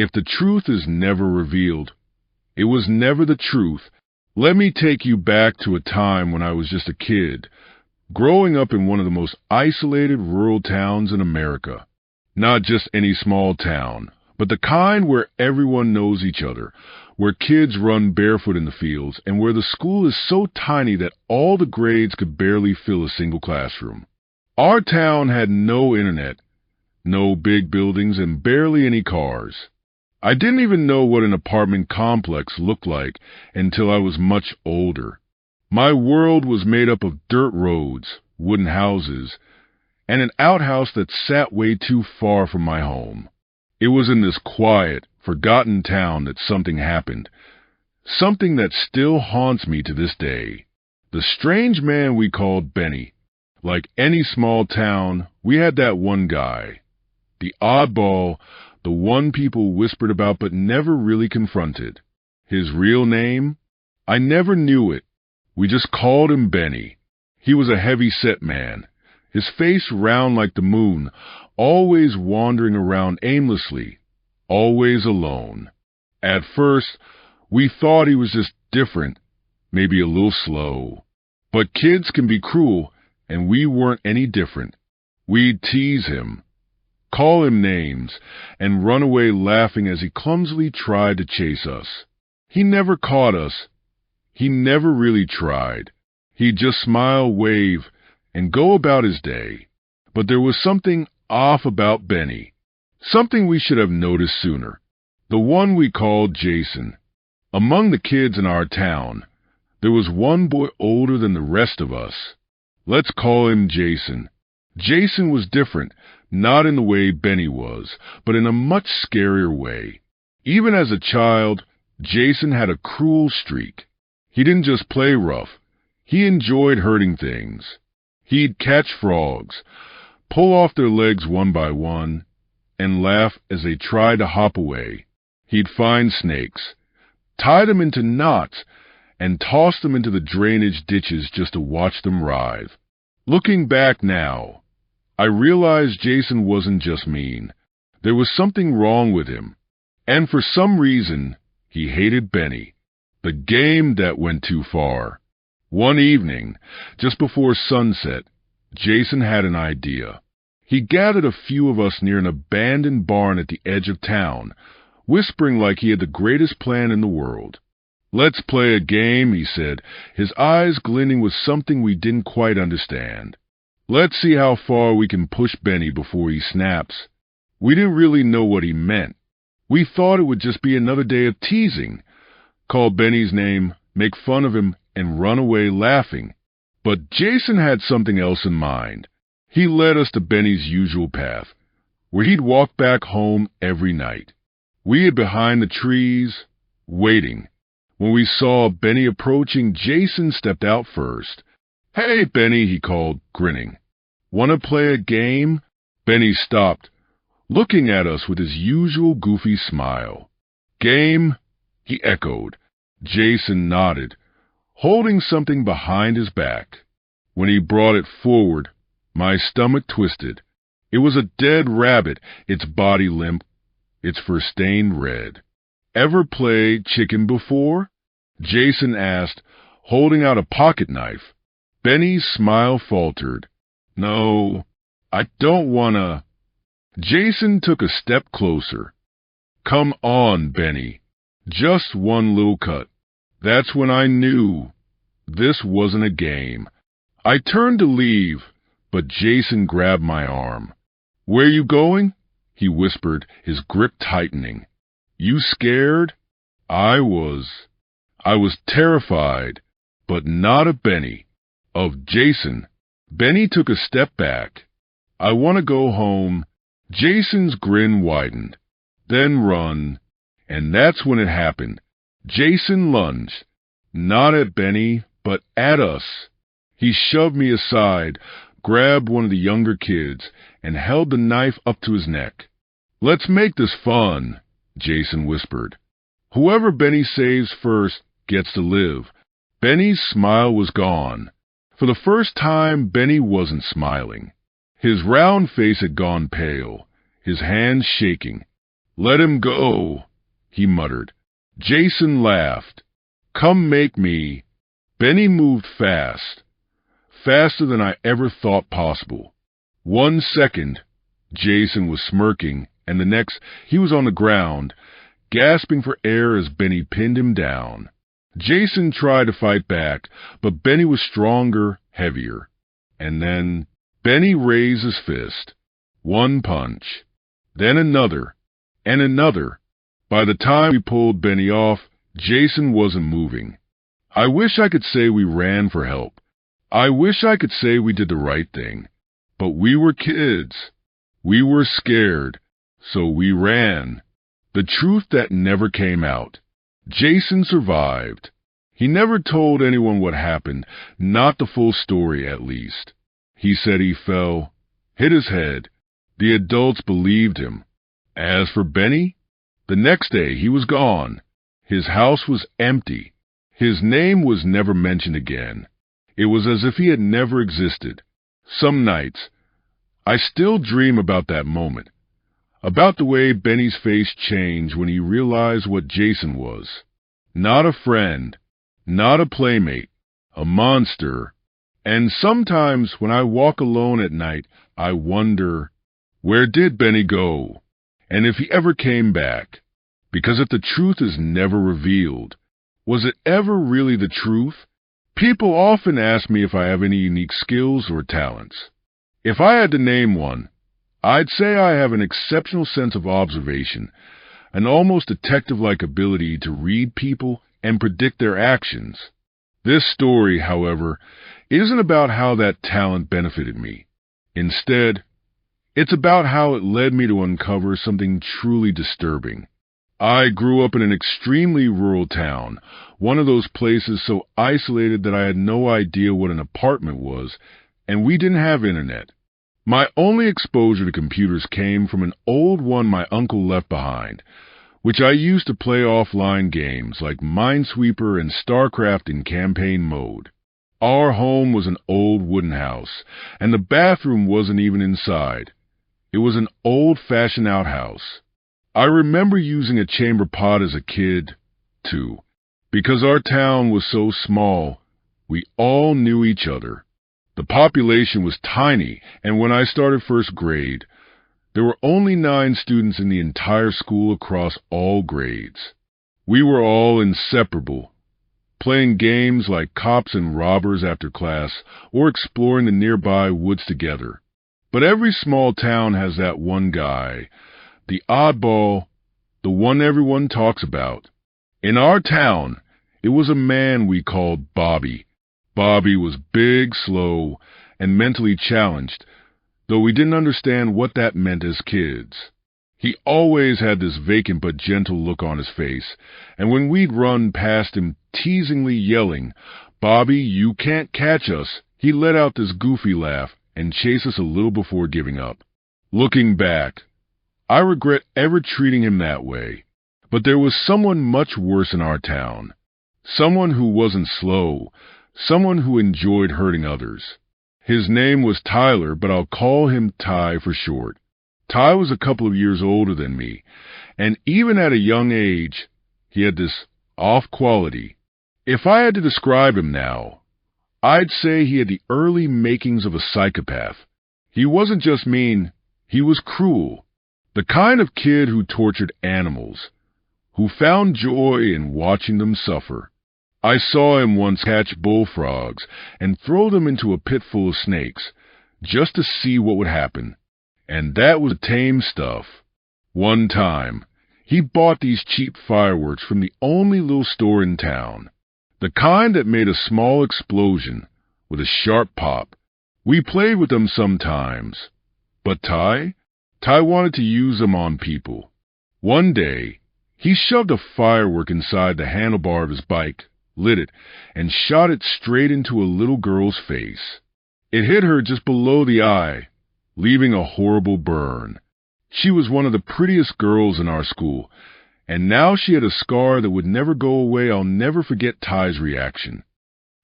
If the truth is never revealed, it was never the truth. Let me take you back to a time when I was just a kid, growing up in one of the most isolated rural towns in America. Not just any small town, but the kind where everyone knows each other, where kids run barefoot in the fields, and where the school is so tiny that all the grades could barely fill a single classroom. Our town had no internet, no big buildings, and barely any cars. I didn't even know what an apartment complex looked like until I was much older. My world was made up of dirt roads, wooden houses, and an outhouse that sat way too far from my home. It was in this quiet, forgotten town that something happened, something that still haunts me to this day. The strange man we called Benny. Like any small town, we had that one guy, the oddball, the one people whispered about but never really confronted. His real name? I never knew it. We just called him Benny. He was a heavy-set man, his face round like the moon, always wandering around aimlessly, always alone. At first, we thought he was just different, maybe a little slow. But kids can be cruel, and we weren't any different. We'd tease him, call him names, and run away laughing as he clumsily tried to chase us. He never caught us. He never really tried. He'd just smile, wave, and go about his day. But there was something off about Benny, something we should have noticed sooner. The one we called Jason. Among the kids in our town, there was one boy older than the rest of us. Let's call him Jason. Jason was different, not in the way Benny was, but in a much scarier way. Even as a child, Jason had a cruel streak. He didn't just play rough. He enjoyed hurting things. He'd catch frogs, pull off their legs one by one, and laugh as they tried to hop away. He'd find snakes, tie them into knots, and toss them into the drainage ditches just to watch them writhe. Looking back now, I realized Jason wasn't just mean. There was something wrong with him. And for some reason, he hated Benny, the game that went too far. One evening, just before sunset, Jason had an idea. He gathered a few of us near an abandoned barn at the edge of town, whispering like he had the greatest plan in the world. "Let's play a game," he said, his eyes glinting with something we didn't quite understand. "Let's see how far we can push Benny before he snaps." We didn't really know what he meant. We thought it would just be another day of teasing, call Benny's name, make fun of him, and run away laughing. But Jason had something else in mind. He led us to Benny's usual path, where he'd walk back home every night. We hid behind the trees, waiting. When we saw Benny approaching, Jason stepped out first. "Hey, Benny," he called, grinning. "Want to play a game?" Benny stopped, looking at us with his usual goofy smile. "Game?" he echoed. Jason nodded, holding something behind his back. When he brought it forward, my stomach twisted. It was a dead rabbit, its body limp, its fur stained red. "Ever play chicken before?" Jason asked, holding out a pocket knife. Benny's smile faltered. "No, I don't wanna." Jason took a step closer. "Come on, Benny. Just one little cut." That's when I knew this wasn't a game. I turned to leave, but Jason grabbed my arm. "Where you going?" he whispered, his grip tightening. "You scared?" I was terrified, but not of Benny, of Jason. Benny took a step back. "I want to go home." Jason's grin widened. "Then run." And that's when it happened. Jason lunged, not at Benny, but at us. He shoved me aside, grabbed one of the younger kids, and held the knife up to his neck. "Let's make this fun," Jason whispered. "Whoever Benny saves first gets to live." Benny's smile was gone. For the first time, Benny wasn't smiling. His round face had gone pale, his hands shaking. "Let him go," he muttered. Jason laughed. "Come make me." Benny moved fast, faster than I ever thought possible. 1 second, Jason was smirking, and the next, he was on the ground, gasping for air as Benny pinned him down. Jason tried to fight back, but Benny was stronger, heavier. And then Benny raised his fist. 1 punch, then another, and another. By the time we pulled Benny off, Jason wasn't moving. I wish I could say we ran for help. I wish I could say we did the right thing. But we were kids. We were scared, so we ran. The truth that never came out. Jason survived. He never told anyone what happened, not the full story at least. He said he fell, hit his head. The adults believed him. As for Benny, the next day he was gone. His house was empty. His name was never mentioned again. It was as if he had never existed. Some nights, I still dream about that moment, about the way Benny's face changed when he realized what Jason was. Not a friend, not a playmate, a monster. And sometimes when I walk alone at night, I wonder, where did Benny go? And if he ever came back? Because if the truth is never revealed, was it ever really the truth? People often ask me if I have any unique skills or talents. If I had to name one, I'd say I have an exceptional sense of observation, an almost detective-like ability to read people and predict their actions. This story, however, isn't about how that talent benefited me. Instead, it's about how it led me to uncover something truly disturbing. I grew up in an extremely rural town, one of those places so isolated that I had no idea what an apartment was, and we didn't have internet. My only exposure to computers came from an old one my uncle left behind, which I used to play offline games like Minesweeper and StarCraft in campaign mode. Our home was an old wooden house, and the bathroom wasn't even inside. It was an old-fashioned outhouse. I remember using a chamber pot as a kid, too. Because our town was so small, we all knew each other. The population was tiny, and when I started first grade, there were only 9 students in the entire school across all grades. We were all inseparable, playing games like cops and robbers after class or exploring the nearby woods together. But every small town has that one guy, the oddball, the one everyone talks about. In our town, it was a man we called Bobby. Bobby was big, slow, and mentally challenged, though we didn't understand what that meant as kids. He always had this vacant but gentle look on his face, and when we'd run past him teasingly yelling, "Bobby, you can't catch us," he let out this goofy laugh and chase us a little before giving up. Looking back, I regret ever treating him that way. But there was someone much worse in our town. Someone who wasn't slow. Someone who enjoyed hurting others. His name was Tyler, but I'll call him Ty for short. Ty was a couple of years older than me, and even at a young age, he had this off quality. If I had to describe him now, I'd say he had the early makings of a psychopath. He wasn't just mean, he was cruel. The kind of kid who tortured animals, who found joy in watching them suffer. I saw him once catch bullfrogs and throw them into a pit full of snakes, just to see what would happen. And that was tame stuff. One time, he bought these cheap fireworks from the only little store in town, the kind that made a small explosion with a sharp pop. We played with them sometimes. But Ty wanted to use them on people. One day, he shoved a firework inside the handlebar of his bike, lit it, and shot it straight into a little girl's face. It hit her just below the eye, leaving a horrible burn. She was one of the prettiest girls in our school, and now she had a scar that would never go away. I'll never forget Ty's reaction.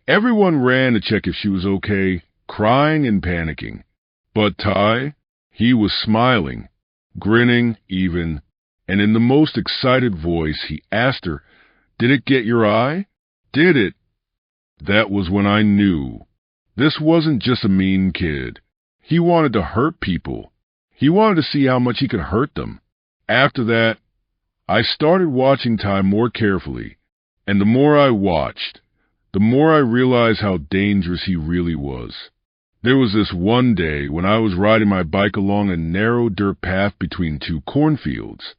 Everyone ran to check if she was okay, crying and panicking. But Ty, he was smiling, grinning even, and in the most excited voice he asked her, "Did it get your eye? Did it?" That was when I knew. This wasn't just a mean kid. He wanted to hurt people. He wanted to see how much he could hurt them. After that, I started watching Ty more carefully, and the more I watched, the more I realized how dangerous he really was. There was this one day when I was riding my bike along a narrow dirt path between two cornfields.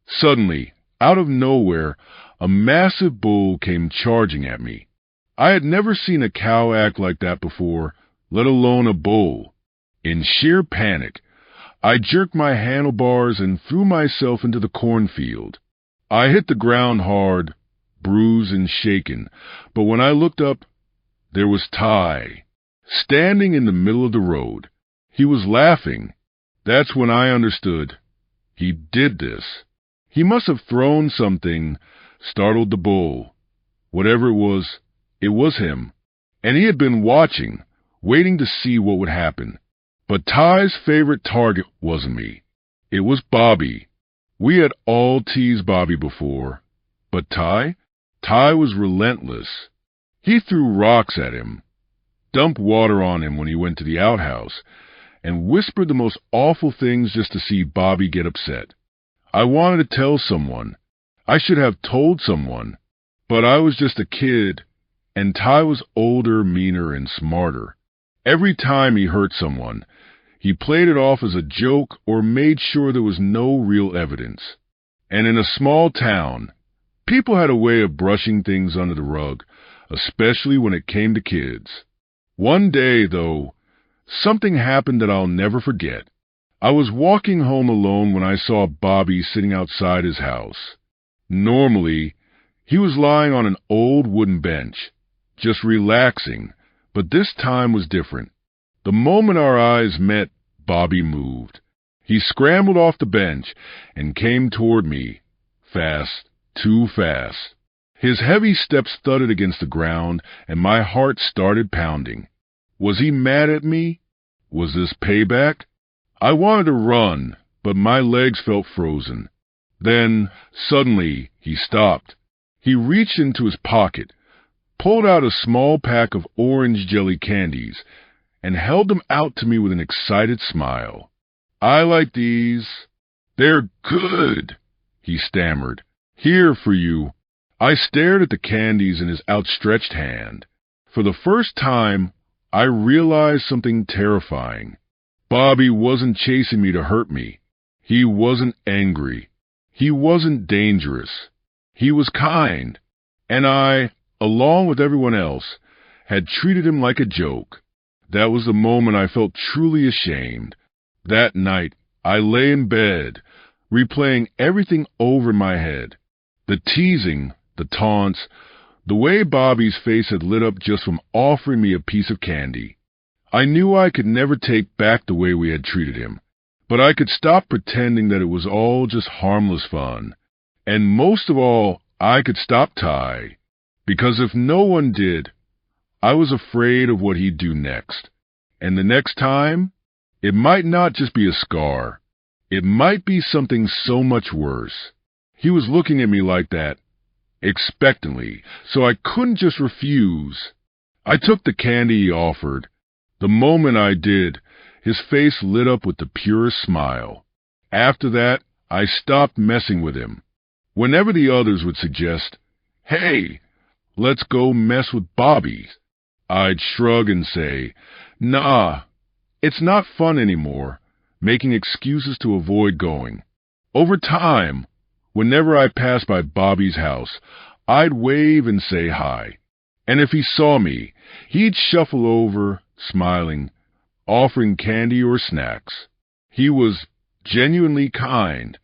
Suddenly, out of nowhere, a massive bull came charging at me. I had never seen a cow act like that before, let alone a bull. In sheer panic, I jerked my handlebars and threw myself into the cornfield. I hit the ground hard, bruised and shaken, but when I looked up, there was Ty, standing in the middle of the road. He was laughing. That's when I understood. He did this. He must have thrown something, startled the bull. Whatever it was him. And he had been watching, waiting to see what would happen. But Ty's favorite target wasn't me. It was Bobby. We had all teased Bobby before. But Ty was relentless. He threw rocks at him, dumped water on him when he went to the outhouse, and whispered the most awful things just to see Bobby get upset. I wanted to tell someone. I should have told someone. But I was just a kid, and Ty was older, meaner, and smarter. Every time he hurt someone, he played it off as a joke or made sure there was no real evidence. And in a small town, people had a way of brushing things under the rug, especially when it came to kids. One day, though, something happened that I'll never forget. I was walking home alone when I saw Bobby sitting outside his house. Normally, he was lying on an old wooden bench, just relaxing, but this time was different. The moment our eyes met, Bobby moved. He scrambled off the bench and came toward me, fast, too fast. His heavy steps thudded against the ground, and my heart started pounding. Was he mad at me? Was this payback? I wanted to run, but my legs felt frozen. Then, suddenly, he stopped. He reached into his pocket, pulled out a small pack of orange jelly candies, and held them out to me with an excited smile. "I like these. They're good," he stammered. "Here for you." I stared at the candies in his outstretched hand. For the first time, I realized something terrifying. Bobby wasn't chasing me to hurt me. He wasn't angry. He wasn't dangerous. He was kind. And I, along with everyone else, had treated him like a joke. That was the moment I felt truly ashamed. That night, I lay in bed, replaying everything over in my head. The teasing, the taunts, the way Bobby's face had lit up just from offering me a piece of candy. I knew I could never take back the way we had treated him, but I could stop pretending that it was all just harmless fun. And most of all, I could stop Ty, because if no one did, I was afraid of what he'd do next. And the next time, it might not just be a scar. It might be something so much worse. He was looking at me like that, expectantly, so I couldn't just refuse. I took the candy he offered. The moment I did, his face lit up with the purest smile. After that, I stopped messing with him. Whenever the others would suggest, "Hey, let's go mess with Bobby," I'd shrug and say, "Nah, it's not fun anymore," making excuses to avoid going. Over time, whenever I passed by Bobby's house, I'd wave and say hi. And if he saw me, he'd shuffle over, smiling, offering candy or snacks. He was genuinely kind.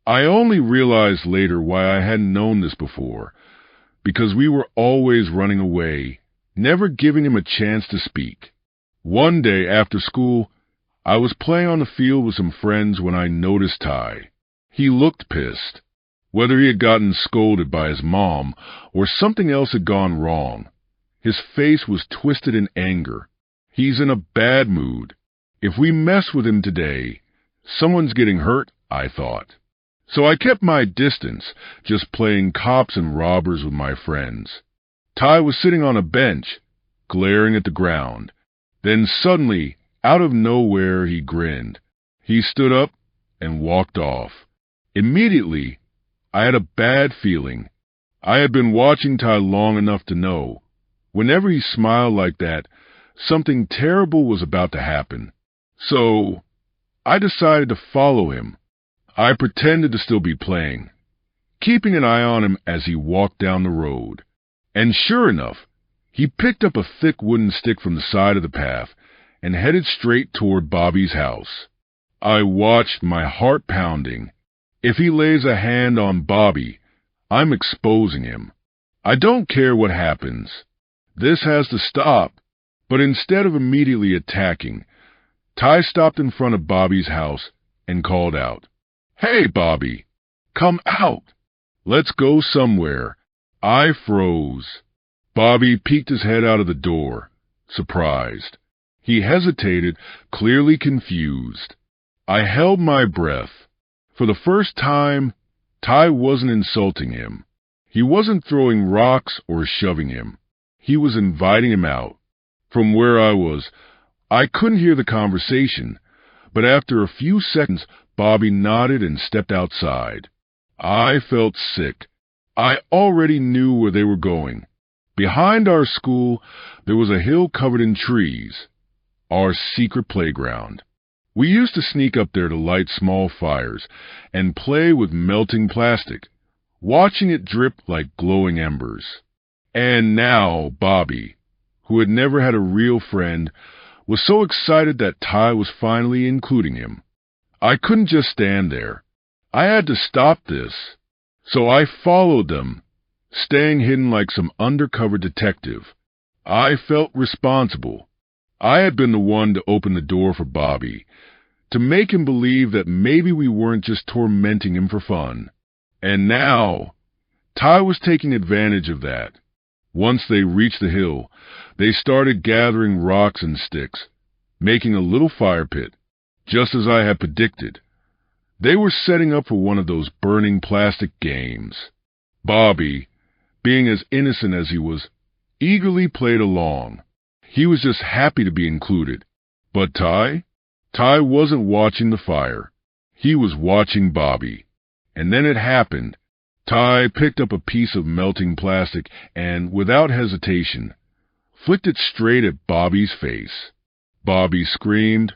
I only realized later why I hadn't known this before, because we were always running away, never giving him a chance to speak. One day after school, I was playing on the field with some friends when I noticed Ty. He looked pissed. Whether he had gotten scolded by his mom or something else had gone wrong, his face was twisted in anger. He's in a bad mood. If we mess with him today, someone's getting hurt, I thought. So I kept my distance, just playing cops and robbers with my friends. Ty was sitting on a bench, glaring at the ground. Then suddenly, out of nowhere, he grinned. He stood up and walked off. Immediately, I had a bad feeling. I had been watching Ty long enough to know, whenever he smiled like that, something terrible was about to happen. So, I decided to follow him. I pretended to still be playing, keeping an eye on him as he walked down the road. And sure enough, he picked up a thick wooden stick from the side of the path and headed straight toward Bobby's house. I watched, my heart pounding. If he lays a hand on Bobby, I'm exposing him. I don't care what happens. This has to stop. But instead of immediately attacking, Ty stopped in front of Bobby's house and called out, "Hey, Bobby, come out. Let's go somewhere." I froze. Bobby peeked his head out of the door, surprised. He hesitated, clearly confused. I held my breath. For the first time, Ty wasn't insulting him. He wasn't throwing rocks or shoving him. He was inviting him out. From where I was, I couldn't hear the conversation, but after a few seconds, Bobby nodded and stepped outside. I felt sick. I already knew where they were going. Behind our school, there was a hill covered in trees, our secret playground. We used to sneak up there to light small fires and play with melting plastic, watching it drip like glowing embers. And now Bobby, who had never had a real friend, was so excited that Ty was finally including him. I couldn't just stand there. I had to stop this. So I followed them, staying hidden like some undercover detective. I felt responsible. I had been the one to open the door for Bobby, to make him believe that maybe we weren't just tormenting him for fun. And now, Ty was taking advantage of that. Once they reached the hill, they started gathering rocks and sticks, making a little fire pit, just as I had predicted. They were setting up for one of those burning plastic games. Bobby, being as innocent as he was, eagerly played along. He was just happy to be included. But Ty wasn't watching the fire. He was watching Bobby. And then it happened. Ty picked up a piece of melting plastic and, without hesitation, flicked it straight at Bobby's face. Bobby screamed,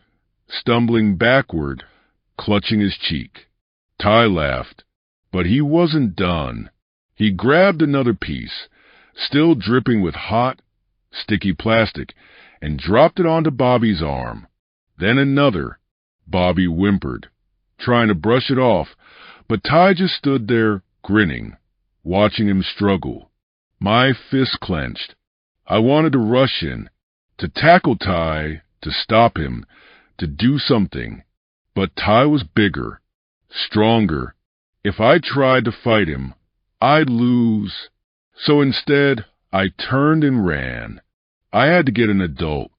stumbling backward, clutching his cheek. Ty laughed, but he wasn't done. He grabbed another piece, still dripping with hot, sticky plastic, and dropped it onto Bobby's arm. Then another. Bobby whimpered, trying to brush it off, but Ty just stood there, grinning, watching him struggle. My fist clenched. I wanted to rush in, to tackle Ty, to stop him, to do something. But Ty was bigger, stronger. If I tried to fight him, I'd lose. So instead, I turned and ran. I had to get an adult.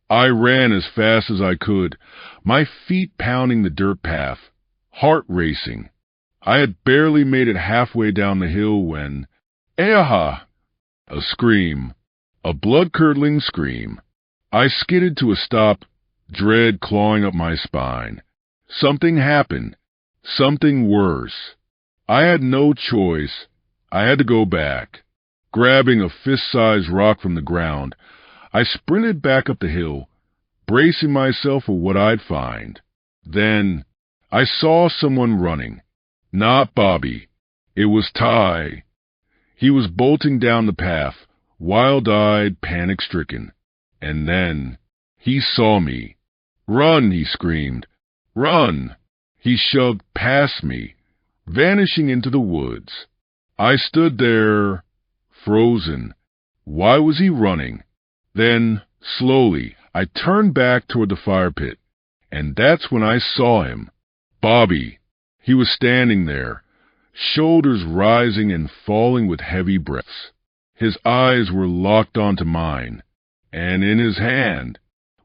I ran as fast as I could, my feet pounding the dirt path, heart racing. I had barely made it halfway down the hill when, "Aha!" A scream, a blood-curdling scream. I skidded to a stop, dread clawing up my spine. Something happened. Something worse. I had no choice. I had to go back. Grabbing a fist-sized rock from the ground, I sprinted back up the hill, bracing myself for what I'd find. Then I saw someone running. Not Bobby. It was Ty. He was bolting down the path, wild-eyed, panic-stricken. And then he saw me. "Run!" he screamed. "Run!" He shoved past me, vanishing into the woods. I stood there, frozen. Why was he running? Then, slowly, I turned back toward the fire pit, and that's when I saw him. Bobby. He was standing there, shoulders rising and falling with heavy breaths. His eyes were locked onto mine, and in his hand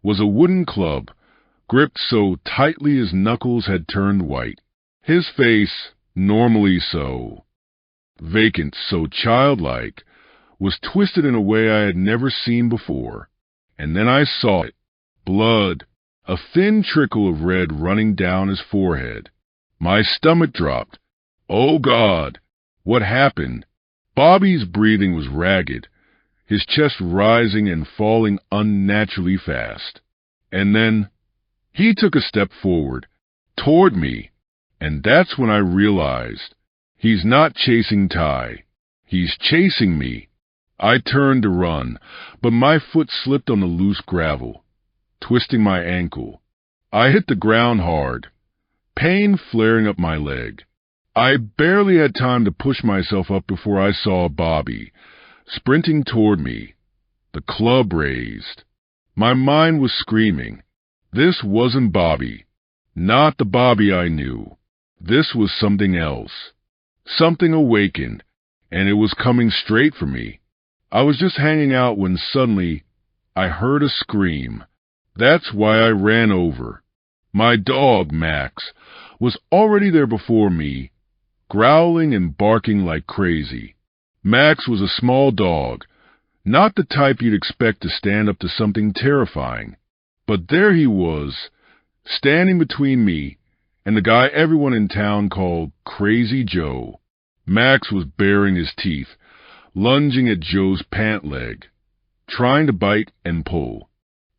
was a wooden club, gripped so tightly his knuckles had turned white. His face, normally so. Vacant, so childlike, was twisted in a way I had never seen before. And then I saw it. Blood. A thin trickle of red running down his forehead. My stomach dropped. Oh, God! What happened? Bobby's breathing was ragged, his chest rising and falling unnaturally fast. And then he took a step forward, toward me, and that's when I realized he's not chasing Ty. He's chasing me. I turned to run, but my foot slipped on the loose gravel, twisting my ankle. I hit the ground hard, pain flaring up my leg. I barely had time to push myself up before I saw Bobby, sprinting toward me, the club raised. My mind was screaming. This wasn't Bobby, not the Bobby I knew. This was something else. Something awakened, and it was coming straight for me. I was just hanging out when suddenly I heard a scream. That's why I ran over. My dog, Max, was already there before me, growling and barking like crazy. Max was a small dog, not the type you'd expect to stand up to something terrifying. But there he was, standing between me and the guy everyone in town called Crazy Joe. Max was baring his teeth, lunging at Joe's pant leg, trying to bite and pull.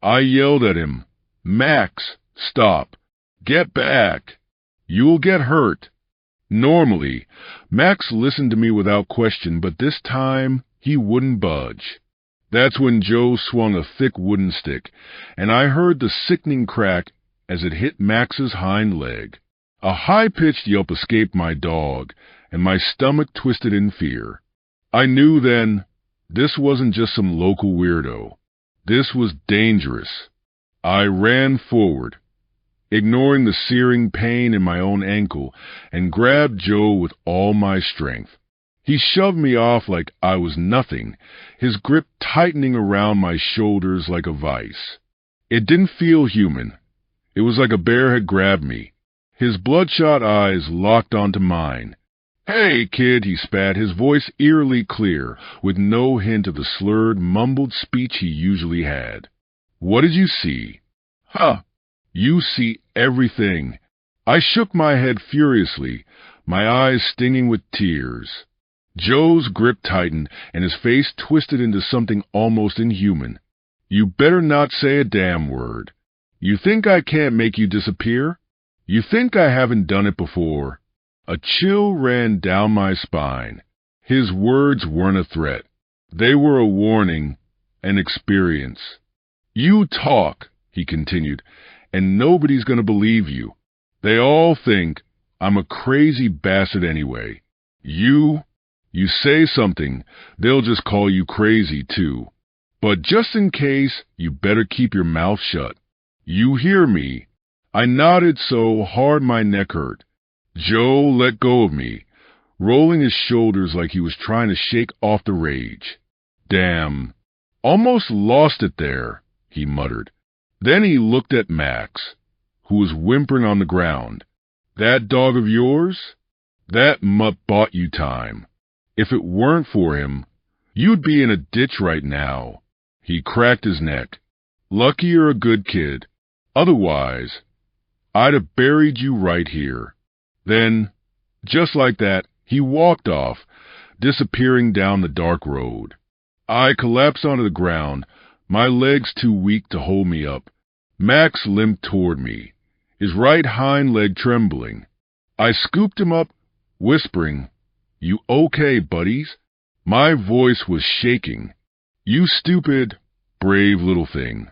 I yelled at him, "Max, stop! Get back! You'll get hurt!" Normally, Max listened to me without question, but this time he wouldn't budge. That's when Joe swung a thick wooden stick, and I heard the sickening crack as it hit Max's hind leg. A high-pitched yelp escaped my dog, and my stomach twisted in fear. I knew then this wasn't just some local weirdo. This was dangerous. I ran forward, ignoring the searing pain in my own ankle, and grabbed Joe with all my strength. He shoved me off like I was nothing, his grip tightening around my shoulders like a vice. It didn't feel human. It was like a bear had grabbed me. His bloodshot eyes locked onto mine. "Hey, kid," he spat, his voice eerily clear, with no hint of the slurred, mumbled speech he usually had. "What did you see?" "Huh! You see everything." I shook my head furiously, my eyes stinging with tears. Joe's grip tightened, and his face twisted into something almost inhuman. "You better not say a damn word. You think I can't make you disappear? You think I haven't done it before?" A chill ran down my spine. His words weren't a threat. They were a warning, an experience. "You talk," he continued, "and nobody's going to believe you. They all think I'm a crazy bastard anyway. You say something, they'll just call you crazy, too. But just in case, you better keep your mouth shut. You hear me?" I nodded so hard my neck hurt. Joe let go of me, rolling his shoulders like he was trying to shake off the rage. "Damn, almost lost it there," he muttered. Then he looked at Max, who was whimpering on the ground. "That dog of yours? That mutt bought you time. If it weren't for him, you'd be in a ditch right now." He cracked his neck. "Lucky you're a good kid. Otherwise, I'd have buried you right here." Then, just like that, he walked off, disappearing down the dark road. I collapsed onto the ground, my legs too weak to hold me up. Max limped toward me, his right hind leg trembling. I scooped him up, whispering, "You okay, buddies?" My voice was shaking. "You stupid, brave little thing.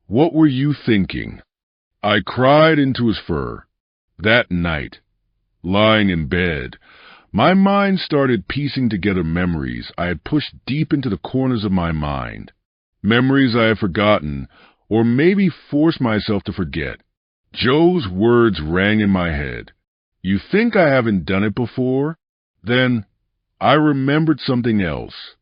What were you thinking?" I cried into his fur. That night, lying in bed, my mind started piecing together memories I had pushed deep into the corners of my mind. Memories I had forgotten, or maybe forced myself to forget. Joe's words rang in my head. "You think I haven't done it before?" Then I remembered something else.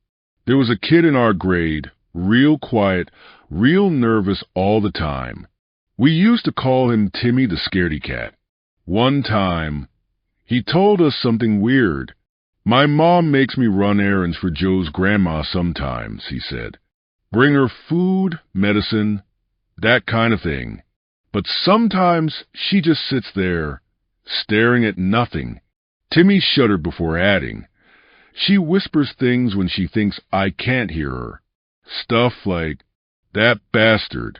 There was a kid in our grade, real quiet, real nervous all the time. We used to call him Timmy the Scaredy Cat. One time, He told us something weird. My mom makes me run errands for Joe's grandma sometimes, he said. Bring her food, medicine, that kind of thing. But sometimes she just sits there, staring at nothing. Timmy shuddered before adding, she whispers things when she thinks I can't hear her. Stuff like, that bastard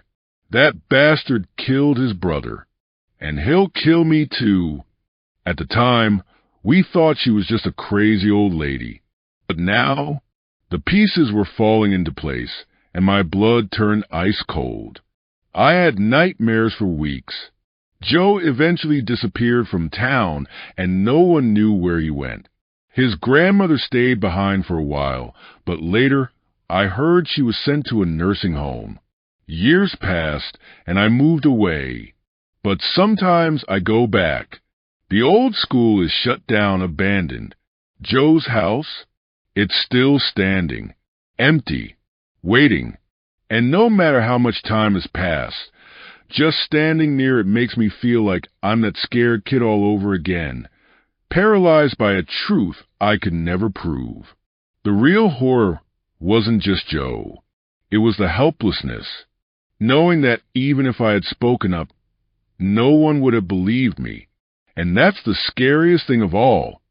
killed his brother, and he'll kill me too. At the time, we thought she was just a crazy old lady. But now, the pieces were falling into place, and my blood turned ice cold. I had nightmares for weeks. Joe eventually disappeared from town, and no one knew where he went. His grandmother stayed behind for a while, but later I heard she was sent to a nursing home. Years passed, and I moved away. But sometimes I go back. The old school is shut down, abandoned. Joe's house, it's still standing, empty, waiting. And no matter how much time has passed, just standing near it makes me feel like I'm that scared kid all over again, paralyzed by a truth I could never prove. The real horror wasn't just Joe. It was the helplessness, knowing that even if I had spoken up, no one would have believed me. And that's the scariest thing of all.